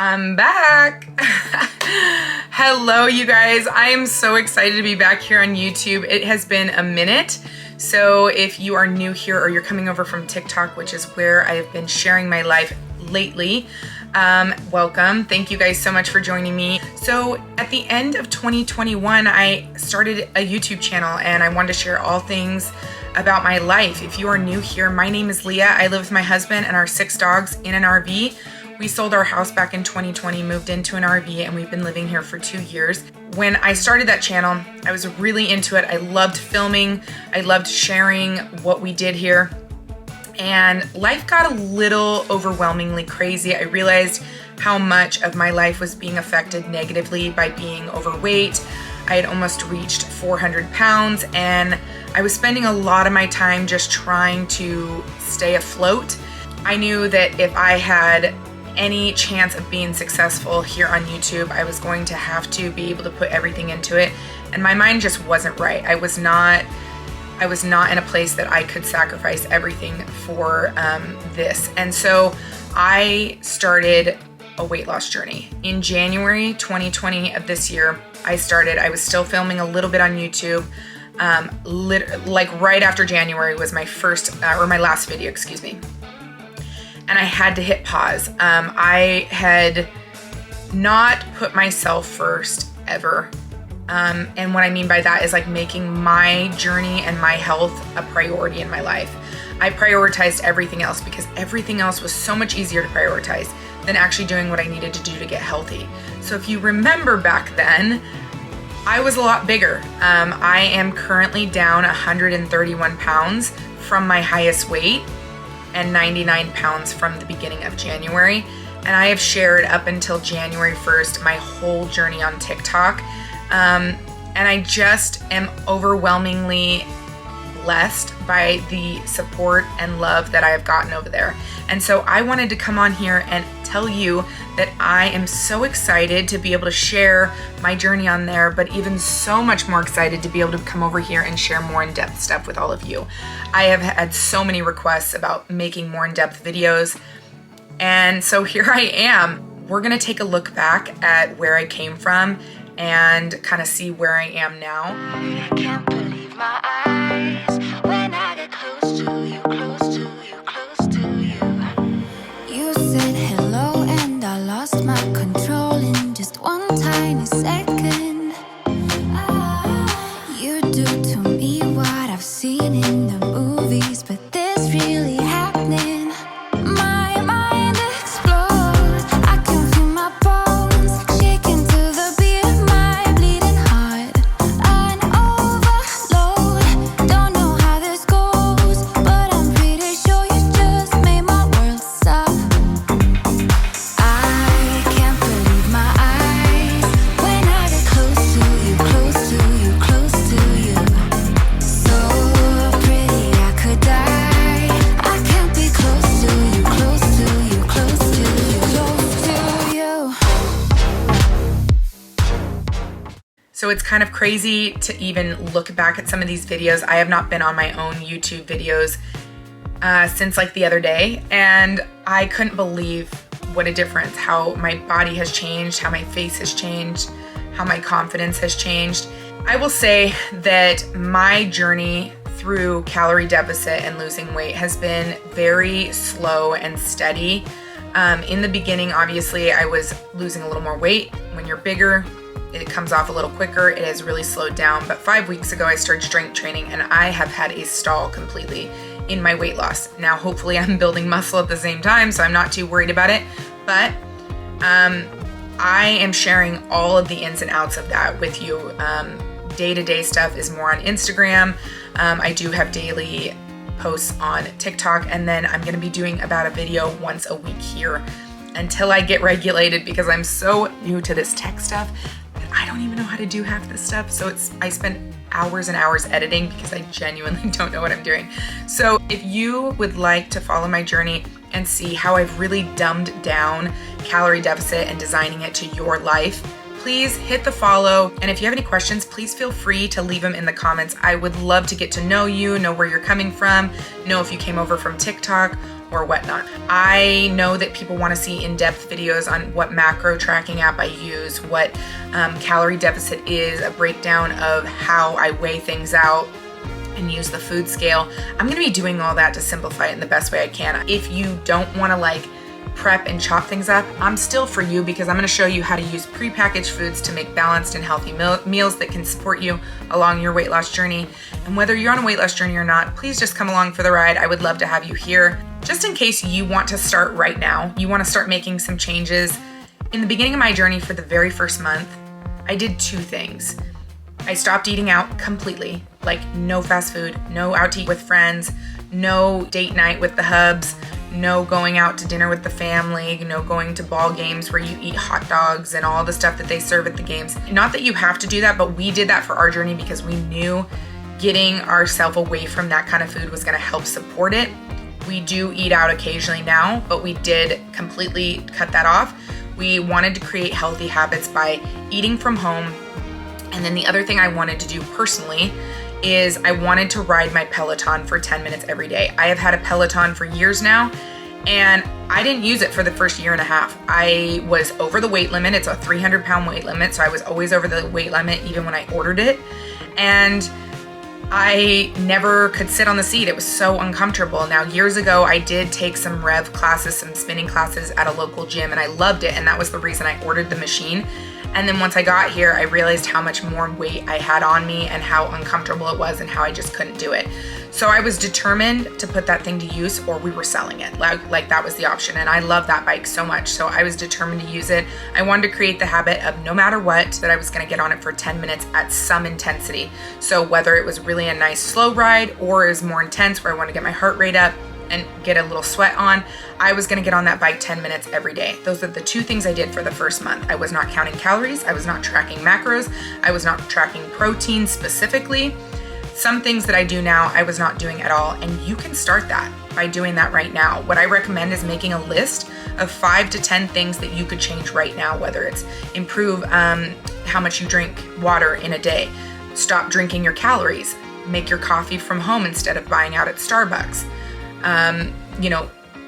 I'm back. Hello, you guys. I am so excited to be back here on YouTube. It has been a minute. So if you are new here or you're coming over from TikTok, which is where I have been sharing my life lately, welcome. Thank you guys so much for joining me. So at the end of 2021, I started a YouTube channel and I wanted to share all things about my life. If you are new here, my name is Leah. I live with my husband and our 6 dogs in an RV. We sold our house back in 2020, moved into an RV, and we've been living here for 2 years. When I started that channel, I was really into it. I loved filming. I loved sharing what we did here. And life got a little overwhelmingly crazy. I realized how much of my life was being affected negatively by being overweight. I had almost reached 400 pounds, and I was spending a lot of my time just trying to stay afloat. I knew that if I had any chance of being successful here on YouTube, I was going to have to be able to put everything into it. And my mind just wasn't right. I was not in a place that I could sacrifice everything for this. And so I started a weight loss journey. In January 2020 of this year, I was still filming a little bit on YouTube. Like right after January was my my last video, excuse me. And I had to hit pause. I had not put myself first ever. And what I mean by that is like making my journey and my health a priority in my life. I prioritized everything else because everything else was so much easier to prioritize than actually doing what I needed to do to get healthy. So if you remember back then, I was a lot bigger. I am currently down 131 pounds from my highest weight and 99 pounds from the beginning of January. And I have shared up until January 1st my whole journey on TikTok. And I just am overwhelmingly blessed by the support and love that I have gotten over there. And so I wanted to come on here and tell you that I am so excited to be able to share my journey on there, but even so much more excited to be able to come over here and share more in-depth stuff with all of you. I have had so many requests about making more in-depth videos. And so here I am. We're gonna take a look back at where I came from and kind of see where I am now. I can't believe my eyes when I get close to you, close to you, close to you. You said hello and I lost my control in just one tiny second. You do to me what I've seen in the movies, but this really happening. My mind explodes. I can feel my bones shaking to the beat of my bleeding heart. An overload. Don't know how this goes, but I'm pretty sure you just made my world stop. I can't believe my eyes when I get close to you, close to you, close to you. So pretty I could die. I can't be close to you, close to you, close to you, close to you. So it's kind of crazy to even look back at some of these videos. I have not been on my own YouTube videos since like the other day, and I couldn't believe what a difference, how my body has changed, how my face has changed, how my confidence has changed. I will say that my journey through calorie deficit and losing weight has been very slow and steady. In the beginning, obviously, I was losing a little more weight. When you're bigger, it comes off a little quicker. It has really slowed down. But 5 weeks ago, I started strength training and I have had a stall completely in my weight loss. Now, hopefully I'm building muscle at the same time, so I'm not too worried about it. But I am sharing all of the ins and outs of that with you. Day-to-day stuff is more on Instagram. I do have daily posts on TikTok, and then I'm gonna be doing about a video once a week here until I get regulated, because I'm so new to this tech stuff that I don't even know how to do half this stuff. So I spend hours and hours editing because I genuinely don't know what I'm doing. So if you would like to follow my journey and see how I've really dumbed down calorie deficit and designing it to your life, please hit the follow. And if you have any questions, please feel free to leave them in the comments. I would love to get to know you, know where you're coming from, know if you came over from TikTok or whatnot. I know that people want to see in-depth videos on what macro tracking app I use, what calorie deficit is, a breakdown of how I weigh things out and use the food scale. I'm going to be doing all that to simplify it in the best way I can. If you don't want to like prep and chop things up, I'm still for you, because I'm going to show you how to use prepackaged foods to make balanced and healthy meals that can support you along your weight loss journey. And whether you're on a weight loss journey or not, please just come along for the ride. I would love to have you here. Just in case you want to start right now, you want to start making some changes. In the beginning of my journey, for the very first month, I did 2 things. I stopped eating out completely, like no fast food, no out to eat with friends, no date night with the hubs, no going out to dinner with the family, no going to ball games where you eat hot dogs and all the stuff that they serve at the games. Not that you have to do that, but we did that for our journey because we knew getting ourselves away from that kind of food was going to help support it. We do eat out occasionally now, but we did completely cut that off. We wanted to create healthy habits by eating from home. And then the other thing I wanted to do personally is I wanted to ride my Peloton for 10 minutes every day. I have had a Peloton for years now, and I didn't use it for the first year and a half. I was over the weight limit. It's a 300-pound weight limit, so I was always over the weight limit even when I ordered it. And I never could sit on the seat. It was so uncomfortable. Now, years ago, I did take some rev classes, some spinning classes at a local gym, and I loved it, and that was the reason I ordered the machine. And then once I got here, I realized how much more weight I had on me and how uncomfortable it was and how I just couldn't do it. So I was determined to put that thing to use, or we were selling it. Like that was the option. And I love that bike so much. So I was determined to use it. I wanted to create the habit of no matter what, that I was going to get on it for 10 minutes at some intensity. So whether it was really a nice slow ride or it was more intense where I wanted to get my heart rate up and get a little sweat on, I was gonna get on that bike 10 minutes every day. Those are the 2 things I did for the first month. I was not counting calories, I was not tracking macros, I was not tracking protein specifically. Some things that I do now, I was not doing at all, and you can start that by doing that right now. What I recommend is making a list of 5 to 10 things that you could change right now, whether it's improve how much you drink water in a day, stop drinking your calories, make your coffee from home instead of buying out at Starbucks.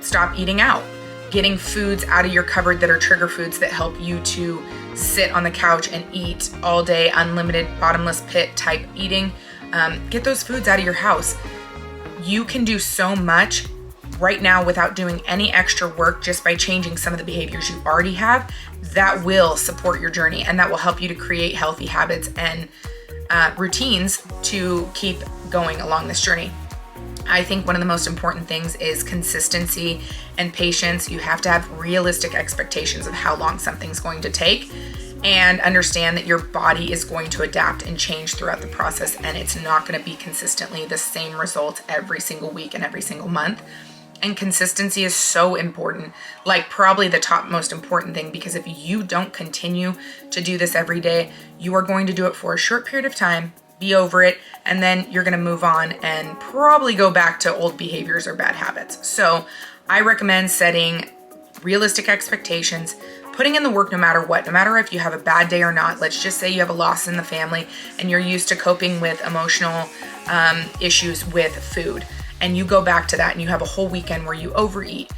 Stop eating out, getting foods out of your cupboard that are trigger foods that help you to sit on the couch and eat all day, unlimited bottomless pit type eating. Get those foods out of your house. You can do so much right now without doing any extra work, just by changing some of the behaviors you already have that will support your journey and that will help you to create healthy habits and routines to keep going along this journey. I think one of the most important things is consistency and patience. You have to have realistic expectations of how long something's going to take, and understand that your body is going to adapt and change throughout the process, and it's not going to be consistently the same results every single week and every single month. And consistency is so important, like probably the top most important thing, because if you don't continue to do this every day, you are going to do it for a short period of time, be over it, and then you're going to move on and probably go back to old behaviors or bad habits. So I recommend setting realistic expectations, putting in the work no matter what, no matter if you have a bad day or not. Let's just say you have a loss in the family and you're used to coping with emotional issues with food, and you go back to that and you have a whole weekend where you overeat.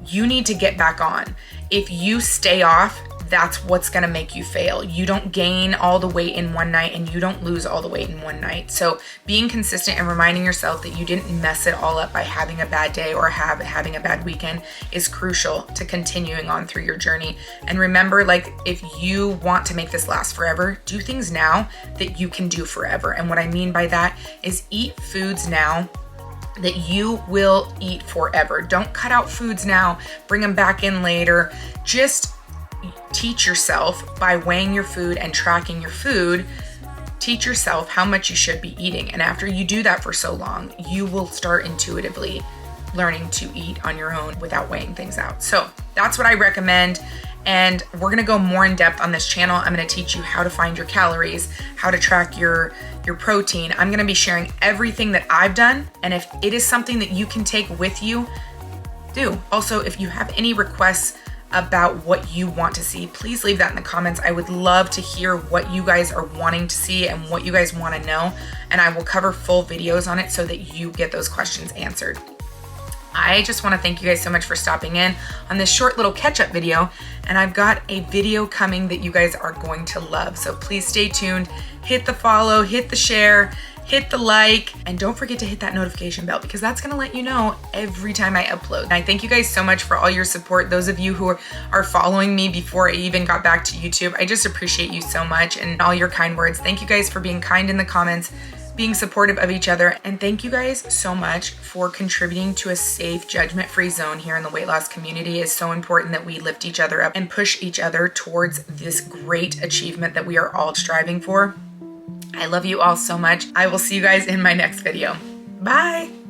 You need to get back on. If you stay off, that's what's gonna make you fail. You don't gain all the weight in one night and you don't lose all the weight in one night. So being consistent and reminding yourself that you didn't mess it all up by having a bad day or having a bad weekend is crucial to continuing on through your journey. And remember, like, if you want to make this last forever, do things now that you can do forever. And what I mean by that is eat foods now that you will eat forever. Don't cut out foods now, bring them back in later. Just teach yourself by weighing your food and tracking your food. Teach yourself how much you should be eating. And after you do that for so long, you will start intuitively learning to eat on your own without weighing things out. So that's what I recommend. And we're gonna go more in depth on this channel. I'm gonna teach you how to find your calories, how to track your protein. I'm gonna be sharing everything that I've done. And if it is something that you can take with you, do. Also, if you have any requests about what you want to see, please leave that in the comments. I would love to hear what you guys are wanting to see and what you guys want to know, and I will cover full videos on it so that you get those questions answered. I just want to thank you guys so much for stopping in on this short little catch-up video, and I've got a video coming that you guys are going to love. So please stay tuned, hit the follow, hit the share, hit the like, and don't forget to hit that notification bell because that's gonna let you know every time I upload. And I thank you guys so much for all your support. Those of you who are following me before I even got back to YouTube, I just appreciate you so much and all your kind words. Thank you guys for being kind in the comments, being supportive of each other, and thank you guys so much for contributing to a safe, judgment-free zone here in the weight loss community. It's so important that we lift each other up and push each other towards this great achievement that we are all striving for. I love you all so much. I will see you guys in my next video. Bye.